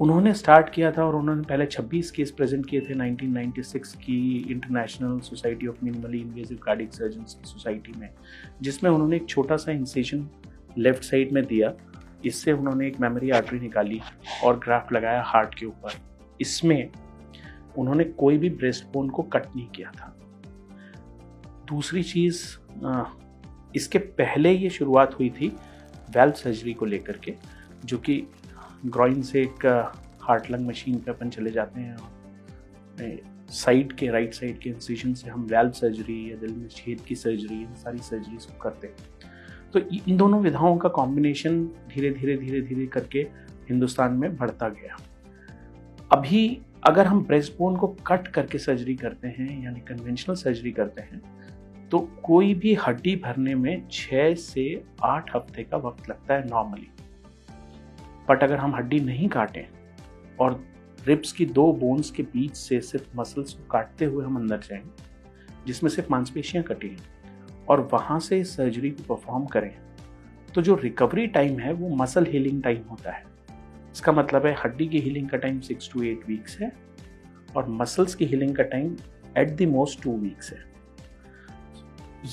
उन्होंने स्टार्ट किया था और उन्होंने पहले 26 केस प्रेजेंट किए थे 1996 की international society of minimally invasive cardiac surgeons की सोसाइटी में, जिसमें उन्होंने एक छोटा सा इंसिजन लेफ्ट साइड में दिया। इससे उन्होंने एक मेमोरी आर्टरी निकाली और ग्राफ्ट लगाया हार्ट के ऊपर। इसमें उन्होंने कोई भी ब्रेस्ट बोन को कट नहीं किया था। दूसरी चीज़, इसके पहले ये शुरुआत हुई थी वैल्व सर्जरी को लेकर के, जो कि ग्रॉइन से एक हार्ट लंग मशीन पे अपन चले जाते हैं और साइड के राइट साइड के इंसिजन से हम वैल्व सर्जरी या दिल में छेद की सर्जरी, इन सारी सर्जरीज को करते हैं। तो इन दोनों विधाओं का कॉम्बिनेशन धीरे धीरे करके हिंदुस्तान में बढ़ता गया। अभी अगर हम ब्रेस्ट बोन को कट करके सर्जरी करते हैं यानी कन्वेंशनल सर्जरी करते हैं तो कोई भी हड्डी भरने में 6 से 8 हफ्ते का वक्त लगता है नॉर्मली। बट अगर हम हड्डी नहीं काटें और रिब्स की 2 बोन्स के बीच से सिर्फ मसल्स को काटते हुए हम अंदर जाएं, जिसमें सिर्फ मांसपेशियां कटी हैं, और वहाँ से सर्जरी को परफॉर्म करें, तो जो रिकवरी टाइम है वो मसल हीलिंग टाइम होता है। इसका मतलब है हड्डी की हीलिंग का टाइम 6 to 8 वीक्स है और मसल्स की हीलिंग का time at the most 2 weeks है।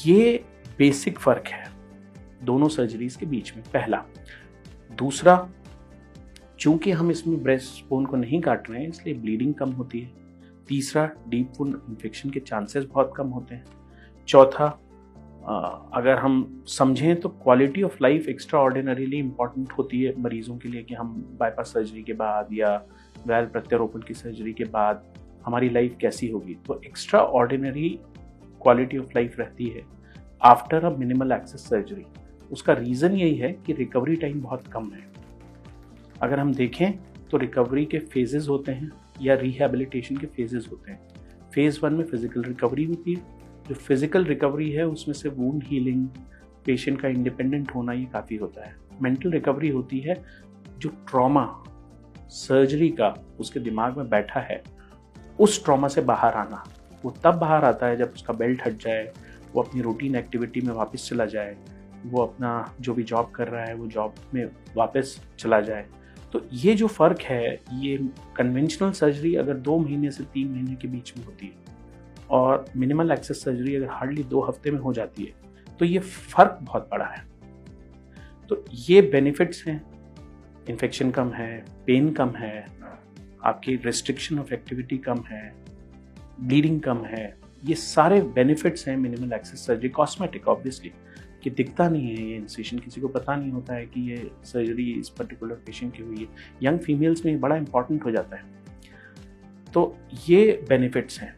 ये बेसिक फर्क है दोनों सर्जरीज के बीच में, पहला। दूसरा, चूंकि हम इसमें ब्रेस्ट बोन को नहीं काट रहे हैं इसलिए ब्लीडिंग कम होती है। तीसरा, डीप वुंड इन्फेक्शन के चांसेस बहुत कम होते हैं। चौथा, अगर हम समझें तो quality of life extra ordinarily important होती है मरीजों के लिए, कि हम बाईपास सर्जरी के बाद या वैल्व प्रत्यारोपण की सर्जरी के बाद हमारी लाइफ कैसी होगी। तो extraordinary quality of life रहती है after a minimal access surgery. उसका रीज़न यही है कि रिकवरी टाइम बहुत कम है। अगर हम देखें तो रिकवरी के फेजेस होते हैं या रिहैबिलिटेशन के फेजेस होते हैं। फेज़ 1 में फिजिकल रिकवरी होती है। जो फिजिकल रिकवरी है उसमें से वुंड हीलिंग, पेशेंट का इंडिपेंडेंट होना, ये काफ़ी होता है। मेंटल रिकवरी होती है, जो ट्रॉमा सर्जरी का उसके दिमाग में बैठा है, उस ट्रॉमा से बाहर आना। वो तब बाहर आता है जब उसका बेल्ट हट जाए, वो अपनी रूटीन एक्टिविटी में वापस चला जाए, वो अपना जो भी जॉब कर रहा है वो जॉब में वापस चला जाए। तो ये जो फ़र्क है, ये कन्वेंशनल सर्जरी अगर 2 महीने से 3 महीने के बीच में होती है और मिनिमल एक्सेस सर्जरी अगर हार्डली 2 हफ्ते में हो जाती है, तो ये फ़र्क बहुत बड़ा है। तो ये बेनिफिट्स हैं, इन्फेक्शन कम है, पेन कम है, आपकी रिस्ट्रिक्शन ऑफ एक्टिविटी कम है, ब्लीडिंग कम है। ये सारे बेनिफिट्स हैं minimal access surgery. Cosmetic obviously कि दिखता नहीं है ये इंसिजन, किसी को पता नहीं होता है कि ये सर्जरी इस पर्टिकुलर पेशेंट की हुई है। यंग फीमेल्स में बड़ा इंपॉर्टेंट हो जाता है। तो ये बेनिफिट्स हैं।